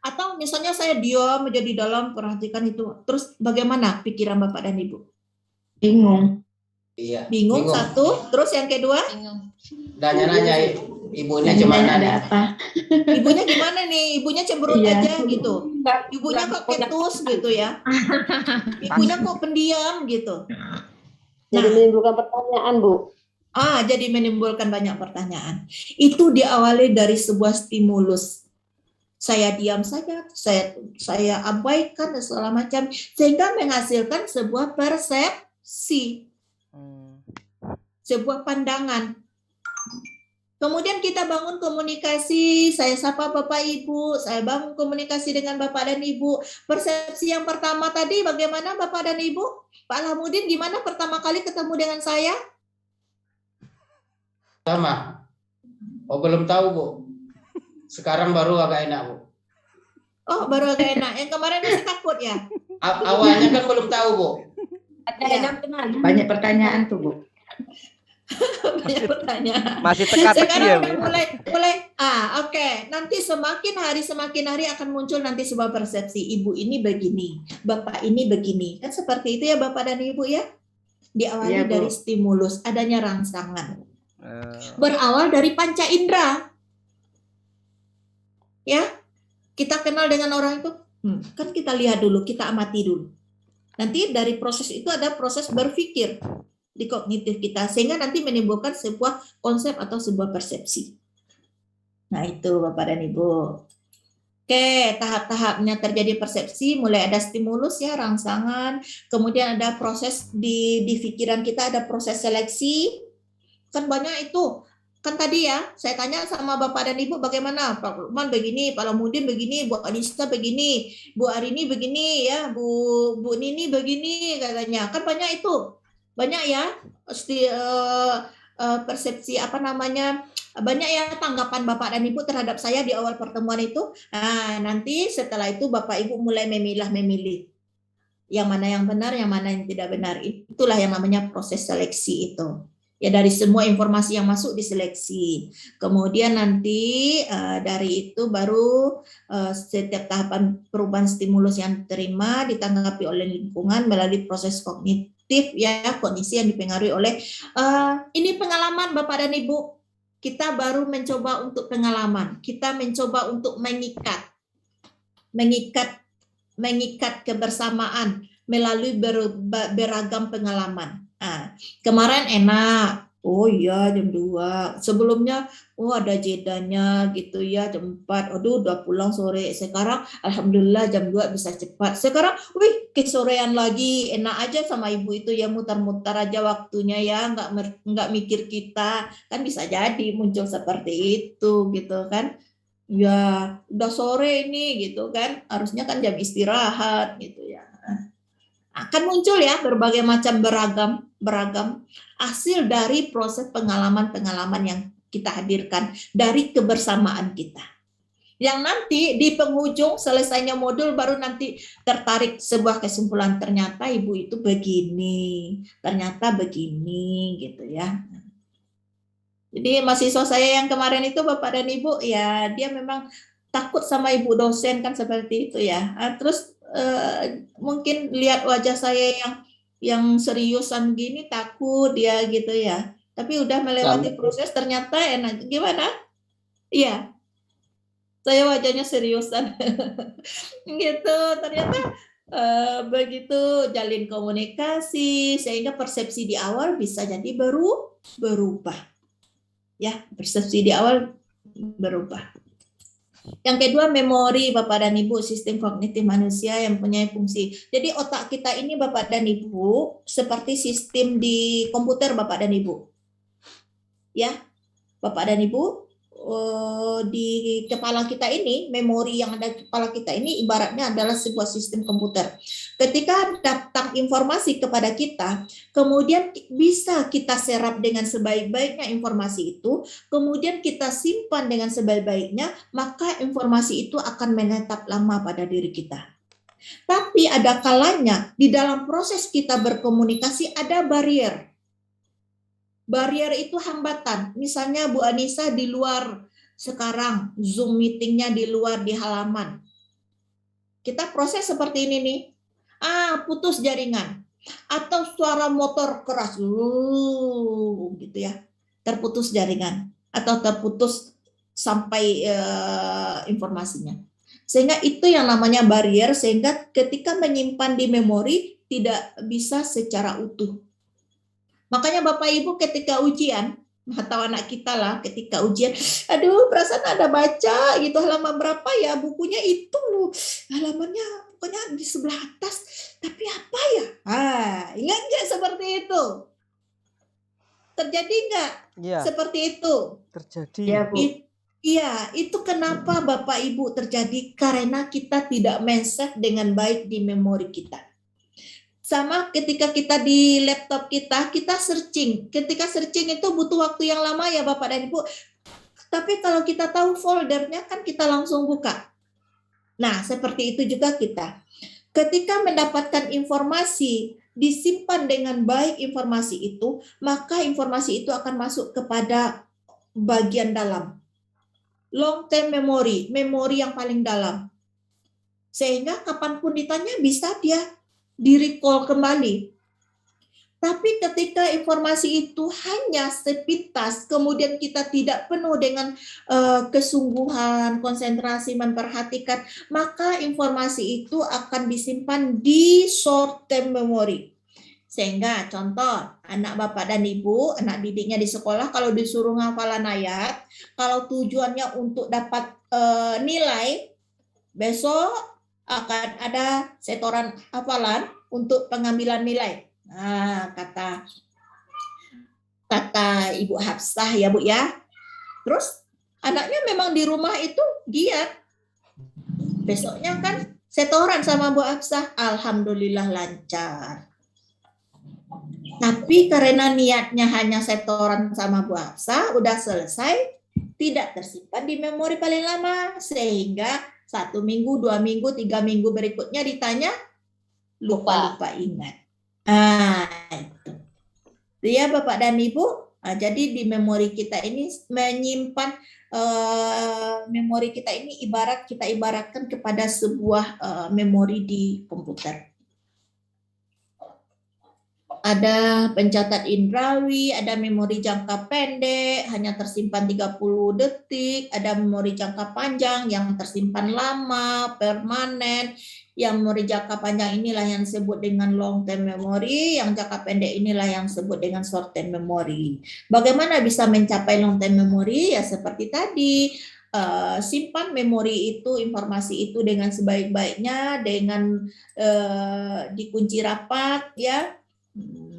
Atau misalnya saya diam menjadi dalam perhatikan itu. Terus bagaimana pikiran Bapak dan Ibu? Bingung. Iya. Bingung satu. Terus yang kedua? Bingung. Nanya ibunya gimana? Ada apa? Ibunya gimana nih? Ibunya cemberut aja gitu. Ibunya kok ketus gitu ya. Ibunya kok pendiam gitu. Jadi menimbulkan pertanyaan, Bu. Jadi menimbulkan banyak pertanyaan. Itu diawali dari sebuah stimulus. Saya diam saja, saya abaikan dan segala macam, sehingga menghasilkan sebuah persepsi, sebuah pandangan. Kemudian kita bangun komunikasi, saya sapa Bapak Ibu, saya bangun komunikasi dengan Bapak dan Ibu. Persepsi yang pertama tadi bagaimana Bapak dan Ibu? Pak Alhamudin gimana pertama kali ketemu dengan saya? Sama. Oh, belum tahu, Bu. Sekarang baru agak enak, Bu. Oh, baru agak enak. Yang kemarin masih takut ya? Awalnya kan belum tahu, Bu. Ada Ya. enak teman. Banyak pertanyaan tuh, Bu. Banyak pertanyaan. Masih teka-teki ya, Bu. Sekarang mulai oke. Nanti semakin hari akan muncul nanti sebuah persepsi. Ibu ini begini, Bapak ini begini. Kan seperti itu ya Bapak dan Ibu ya. Diawali Iya, Bu. dari stimulus, adanya rangsangan. Berawal dari panca indera. Ya. Kita kenal dengan orang itu, kan kita lihat dulu, kita amati dulu. Nanti dari proses itu ada proses berpikir di kognitif kita, sehingga nanti menimbulkan sebuah konsep atau sebuah persepsi. Nah itu Bapak dan Ibu. Oke, tahap-tahapnya terjadi persepsi, mulai ada stimulus ya, rangsangan, kemudian ada proses di pikiran kita, ada proses seleksi, kan banyak itu. Kan tadi ya, saya tanya sama Bapak dan Ibu bagaimana, Pak Lukman begini, Pak Lamudin begini, Bu Anissa begini, Bu Arini begini ya, Bu Nini begini katanya. Kan banyak itu. Banyak ya persepsi banyak ya tanggapan Bapak dan Ibu terhadap saya di awal pertemuan itu. Nah, nanti setelah itu Bapak Ibu mulai memilih yang mana yang benar, yang mana yang tidak benar. Itulah yang namanya proses seleksi itu. Ya, dari semua informasi yang masuk diseleksi. Kemudian nanti dari itu baru setiap tahapan perubahan stimulus yang diterima ditanggapi oleh lingkungan melalui proses kognitif ya, kondisi yang dipengaruhi oleh ini pengalaman Bapak dan Ibu. kita baru mencoba untuk pengalaman. Kita mencoba untuk mengikat kebersamaan melalui beragam pengalaman. Kemarin enak. Oh iya jam 2. Sebelumnya ada jedanya gitu ya jam 4. Aduh udah pulang sore. Sekarang alhamdulillah jam 2 bisa cepat. Sekarang kesorean lagi. Enak aja sama ibu itu ya, mutar-mutar aja waktunya ya, nggak mikir kita. Kan bisa jadi muncul seperti itu gitu kan. Ya udah sore ini gitu kan. Harusnya kan jam istirahat gitu ya. Akan muncul ya berbagai macam beragam hasil dari proses pengalaman-pengalaman yang kita hadirkan dari kebersamaan kita. Yang nanti di penghujung selesainya modul baru nanti tertarik sebuah kesimpulan, ternyata ibu itu begini, ternyata begini gitu ya. Jadi mahasiswa saya yang kemarin itu Bapak dan Ibu ya, dia memang takut sama ibu dosen kan seperti itu ya. Terus mungkin lihat wajah saya yang seriusan gini takut dia gitu ya. Tapi udah melewati proses ternyata enak. Gimana? Iya. Saya wajahnya seriusan. Gitu. Ternyata begitu jalin komunikasi sehingga persepsi di awal bisa jadi berubah. Ya, persepsi di awal berubah. Yang kedua, memori Bapak dan Ibu, sistem kognitif manusia yang punya fungsi. Jadi otak kita ini Bapak dan Ibu seperti sistem di komputer Bapak dan Ibu. Ya, Bapak dan Ibu, di kepala kita ini, memori yang ada di kepala kita ini ibaratnya adalah sebuah sistem komputer. Ketika datang informasi kepada kita, kemudian bisa kita serap dengan sebaik-baiknya informasi itu, kemudian kita simpan dengan sebaik-baiknya, maka informasi itu akan menetap lama pada diri kita. Tapi ada kalanya di dalam proses kita berkomunikasi ada barrier. Barrier itu hambatan. Misalnya Bu Anissa di luar sekarang, Zoom meetingnya di luar di halaman. Kita proses seperti ini nih. Putus jaringan. Atau suara motor keras. Gitu ya. Terputus jaringan. Atau terputus sampai informasinya. Sehingga itu yang namanya barrier. Sehingga ketika menyimpan di memori tidak bisa secara utuh. Makanya Bapak Ibu ketika ujian, atau anak kita lah ketika ujian, aduh perasaan ada baca gitu halaman berapa ya bukunya itu halamannya pokoknya di sebelah atas, tapi apa ya? Ingat nggak seperti itu? Terjadi nggak? Iya. Seperti itu. Terjadi. Ya, Bu. Iya, itu kenapa Bapak Ibu terjadi karena kita tidak men-save dengan baik di memori kita. Sama ketika kita di laptop kita searching. Ketika searching itu butuh waktu yang lama ya Bapak dan Ibu. Tapi kalau kita tahu foldernya kan kita langsung buka. Nah, seperti itu juga kita. Ketika mendapatkan informasi, disimpan dengan baik informasi itu, maka informasi itu akan masuk kepada bagian dalam. Long term memory, memori yang paling dalam. Sehingga kapanpun ditanya bisa dia di-recall kembali. Tapi ketika informasi itu hanya sepintas, kemudian kita tidak penuh dengan kesungguhan, konsentrasi, memperhatikan, maka informasi itu akan disimpan di short term memory. Sehingga contoh, anak Bapak dan Ibu, anak didiknya di sekolah, kalau disuruh hafalan ayat, kalau tujuannya untuk dapat nilai, besok akan ada setoran hafalan untuk pengambilan nilai. Nah, kata Ibu Hafsah ya Bu ya. Terus anaknya memang di rumah itu giat. Besoknya kan setoran sama Bu Hafsah, alhamdulillah lancar. Tapi karena niatnya hanya setoran sama Bu Hafsah, udah selesai, tidak tersimpan di memori paling lama, sehingga 1 minggu, 2 minggu, 3 minggu berikutnya ditanya, lupa ingat. Itu. Ya Bapak dan Ibu, jadi di memori kita ini menyimpan memori kita ini kita ibaratkan kepada sebuah memori di komputer. Ada pencatat indrawi, ada memori jangka pendek, hanya tersimpan 30 detik, ada memori jangka panjang yang tersimpan lama, permanen. Yang memori jangka panjang inilah yang disebut dengan long term memory, yang jangka pendek inilah yang disebut dengan short term memory. Bagaimana bisa mencapai long term memory? Ya seperti tadi, simpan memori itu, informasi itu dengan sebaik-baiknya, dengan dikunci rapat, ya.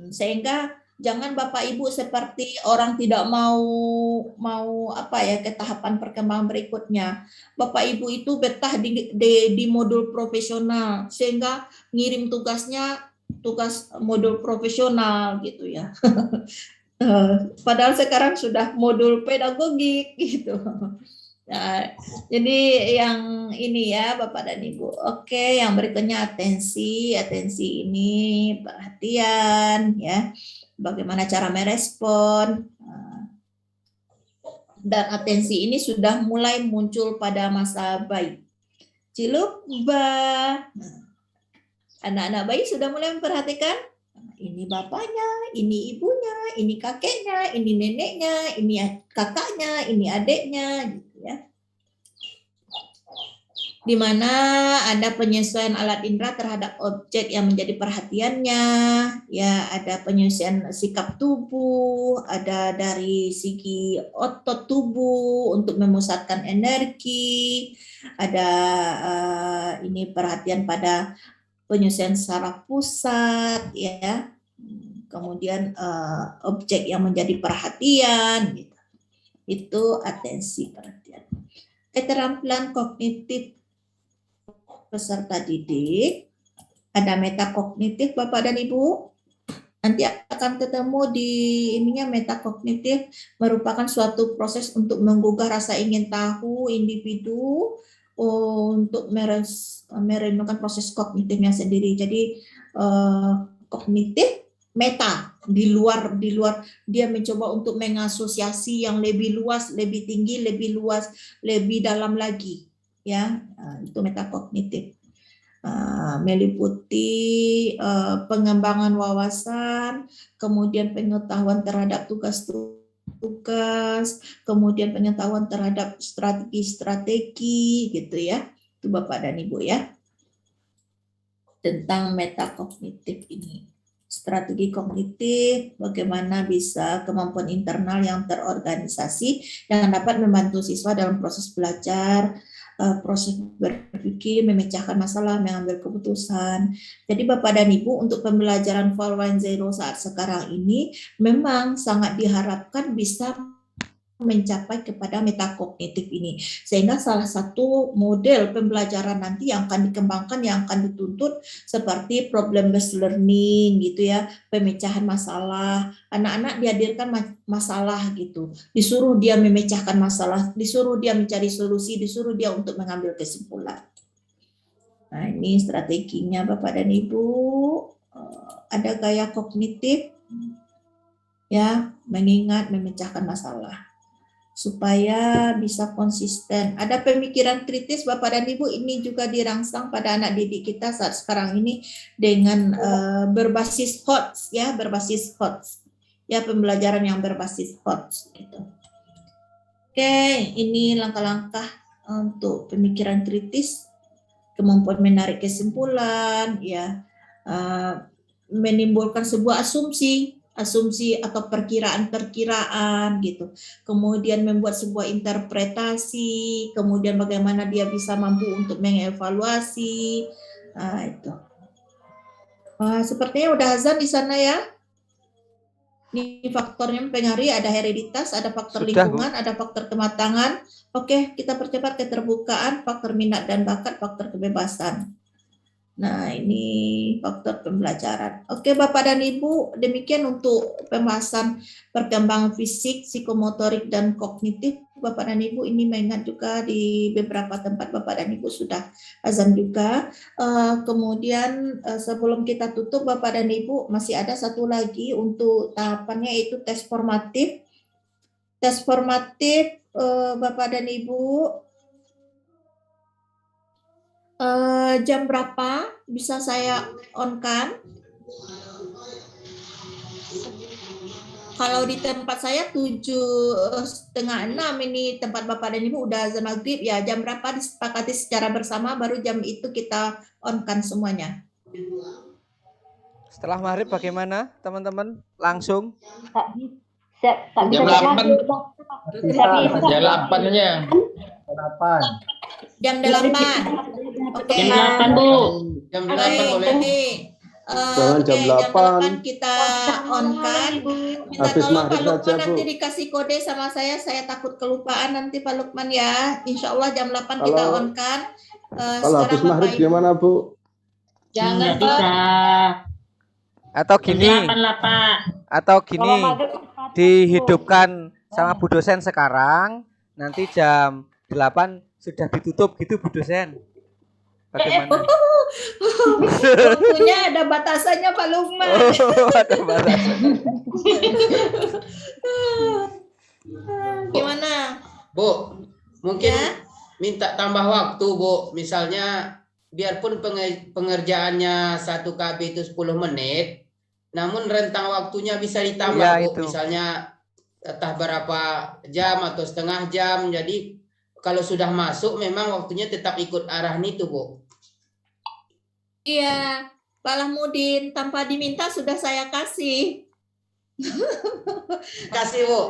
Sehingga jangan Bapak Ibu seperti orang tidak mau ke tahapan perkembangan berikutnya. Bapak Ibu itu betah di modul profesional sehingga ngirim tugas modul profesional gitu ya. Padahal sekarang sudah modul pedagogik gitu. Nah, jadi yang ini ya Bapak dan Ibu. Oke, yang berikutnya atensi ini perhatian ya. Bagaimana cara merespon. Dan atensi ini sudah mulai muncul pada masa bayi. Cilukba. Anak-anak bayi sudah mulai memperhatikan ini bapaknya, ini ibunya, ini kakeknya, ini neneknya, ini kakaknya, ini adiknya gitu ya. Di mana ada penyesuaian alat indera terhadap objek yang menjadi perhatiannya, ya ada penyesuaian sikap tubuh, ada dari segi otot tubuh untuk memusatkan energi, ada ini perhatian pada penyesuaian saraf pusat, ya, kemudian objek yang menjadi perhatian, gitu. Itu atensi perhatian. Keterampilan kognitif peserta didik, ada metakognitif Bapak dan Ibu. Nanti akan ketemu di ininya metakognitif merupakan suatu proses untuk menggugah rasa ingin tahu individu untuk merenungkan proses kognitifnya sendiri. Jadi kognitif meta di luar dia mencoba untuk mengasosiasi yang lebih luas, lebih tinggi, lebih luas, lebih dalam lagi. Ya, itu metakognitif. Meliputi pengembangan wawasan, kemudian pengetahuan terhadap tugas-tugas, kemudian pengetahuan terhadap strategi-strategi gitu ya. Itu Bapak dan Ibu ya. Tentang metakognitif ini. Strategi kognitif, bagaimana bisa kemampuan internal yang terorganisasi yang dapat membantu siswa dalam proses belajar, proses berpikir, memecahkan masalah, mengambil keputusan. Jadi Bapak dan Ibu untuk pembelajaran 410 saat sekarang ini memang sangat diharapkan bisa mencapai kepada metakognitif ini. Sehingga salah satu model pembelajaran nanti yang akan dikembangkan, yang akan dituntut seperti problem based learning gitu ya, pemecahan masalah. Anak-anak dihadirkan masalah gitu, disuruh dia memecahkan masalah, disuruh dia mencari solusi, disuruh dia untuk mengambil kesimpulan. Nah ini strateginya Bapak dan Ibu. Ada gaya kognitif ya, mengingat, memecahkan masalah supaya bisa konsisten. Ada pemikiran kritis Bapak dan Ibu, ini juga dirangsang pada anak didik kita saat sekarang ini dengan berbasis HOTS ya, berbasis HOTS. Ya, pembelajaran yang berbasis HOTS gitu. Oke, ini langkah-langkah untuk pemikiran kritis, kemampuan menarik kesimpulan ya, menimbulkan sebuah asumsi atau perkiraan gitu. Kemudian membuat sebuah interpretasi, kemudian bagaimana dia bisa mampu untuk mengevaluasi. Nah, itu. Sepertinya udah azan di sana ya. Ini faktornya mempengaruhi, ada hereditas, ada faktor lingkungan, ada faktor kematangan. Oke, kita percepat keterbukaan, faktor minat dan bakat, faktor kebebasan. Nah, ini faktor pembelajaran. Oke, Bapak dan Ibu, demikian untuk pembahasan perkembangan fisik, psikomotorik, dan kognitif. Bapak dan Ibu, ini mengingat juga di beberapa tempat Bapak dan Ibu sudah azan juga. Kemudian sebelum kita tutup, Bapak dan Ibu, masih ada satu lagi untuk tahapannya, yaitu tes formatif. Tes formatif, Bapak dan Ibu, jam berapa bisa saya on-kan? Kalau di tempat saya 7:30 ini tempat Bapak dan Ibu udah azan maghrib ya. Jam berapa disepakati secara bersama baru jam itu kita on-kan semuanya. Setelah maghrib bagaimana teman-teman? Langsung? Tak bisa Jam 8. Jam 8-nya. 8. Jam 8. Oke. Jam 8, Bu. Jam 8 Baik, boleh. baik. Jangan jam Oke, 8. kita on-kan. Minta Habis tolong Pak maghrib Lukman saja, Bu. nanti dikasih kode sama saya takut kelupaan nanti Pak Lukman ya. Insya Allah jam 8 kita Kalau- on-kan. Kalau habis Sekarang maghrib Bapak Ibu. gimana, Bu? Jangan Nggak bisa. Atau gini, 8 lah, Pak. atau Kalau gini, maghrib dihidupkan sama Bu dosen sekarang, nanti jam 8 sudah ditutup gitu Bu dosen. Bagaimana? Waktunya ada batasannya Pak Lukman. Oh, ada batasan. Gimana? Bu, mungkin Ya. minta tambah waktu, Bu. Misalnya biarpun pengerjaannya 1 KB itu 10 menit, namun rentang waktunya bisa ditambah, Ya, Bu. itu. Misalnya entah berapa jam atau setengah jam. Jadi kalau sudah masuk memang waktunya tetap ikut arah itu, Bu. Iya, Pak Lahmudin tanpa diminta sudah saya kasih. Kasih, Bu.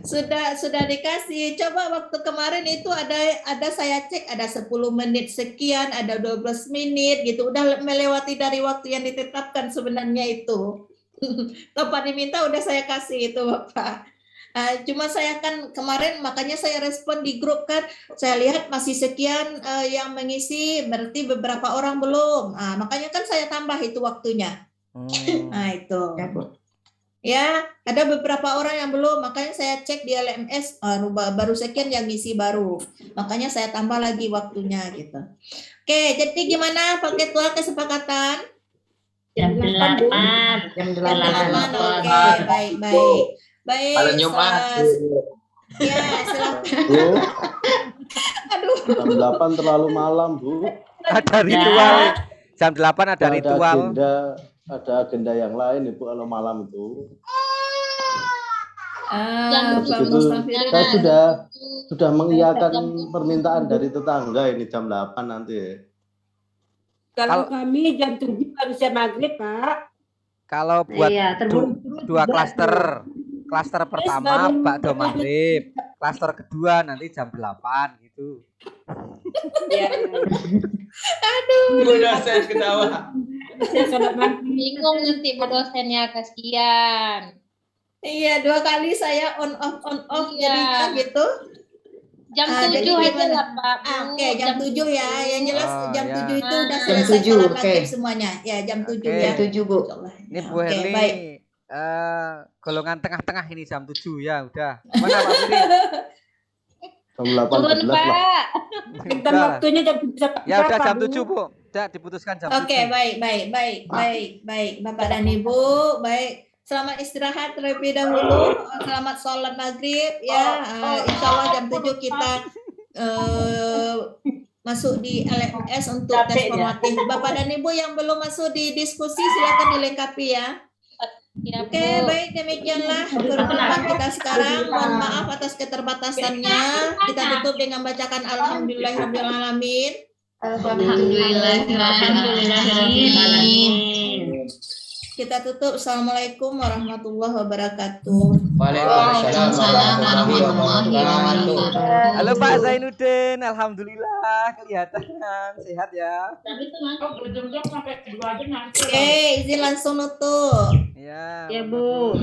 Sudah dikasih. Coba waktu kemarin itu ada saya cek ada 10 menit sekian, ada 12 menit gitu. Udah melewati dari waktu yang ditetapkan sebenarnya itu. Tanpa diminta udah saya kasih itu, Bapak. Cuma saya kan kemarin makanya saya respon di grup kan, saya lihat masih sekian yang mengisi, berarti beberapa orang belum. Makanya kan saya tambah itu waktunya. Nah itu. Ya, ada beberapa orang yang belum, makanya saya cek di LMS baru sekian yang ngisi baru. Makanya saya tambah lagi waktunya gitu. Oke, jadi gimana Pak Ketua kesepakatan? Jam 8. jam Jam 8. 8. Oke, baik. Baik. Malam Jumat. Ya, silakan. Bu, Aduh. jam 8 terlalu malam, Bu. Ada ritual. Jam 8 ada ritual. Ada agenda yang lain, Ibu, kalau malam itu. Pak Begitu, Mustafir. saya sudah mengiyakan permintaan dari tetangga ini jam 8 nanti ya. Kalau- Kalau kami jam 7 harusnya maghrib, Pak. Kalau buat Iya, terburu-buru dua juga, klaster. Klaster pertama bakdo maghrib, klaster kedua nanti jam 8 gitu. Iya. Bu dosen ketawa. Saya sholat maghrib. Bingung nanti Bu dosennya, kasihan. Iya, 2 kali saya on off Iya. jadinya gitu. Jam Jadi 7 aja gimana? lah Pak. Bu. Oke, jam 7 ya. Yang jelas Oh, jam ya. 7 itu udah Jam selesai 7, sholat oke. maghrib semuanya. Ya, jam 7 Oke. ya. 7, Bu. Insyaallah. Ini Bu Oke, Herli baik. golongan tengah-tengah ini jam 7 ya udah. Mana Pak Budi? Jam 8 Turun 11 lah. Pak. Bintang Udah lah. waktunya jam 7. Ya udah jam 7 Bu. Udah diputuskan jam 7. Oke, baik. Bapak dan Ibu, baik. Selamat istirahat terlebih dahulu. Selamat sholat maghrib ya. Insya Allah jam 7 kita masuk di LMS untuk tes Capek ya. formatif. Bapak dan Ibu yang belum masuk di diskusi silakan dilengkapi ya. Ya, Oke, Bu. baik demikianlah pertemuan kita sekarang. Mohon maaf atas keterbatasannya. Kita tutup dengan bacakan Alhamdulillahirabbil alamin. Alhamdulillahirrahmanirrahim. Kita tutup. Assalamualaikum warahmatullahi wabarakatuh. Waalaikumsalam warahmatullahi wabarakatuh. Halo Pak Zainuddin, alhamdulillah kelihatan sehat ya. Oke, izin langsung nutup. Ya. Ya, Bu.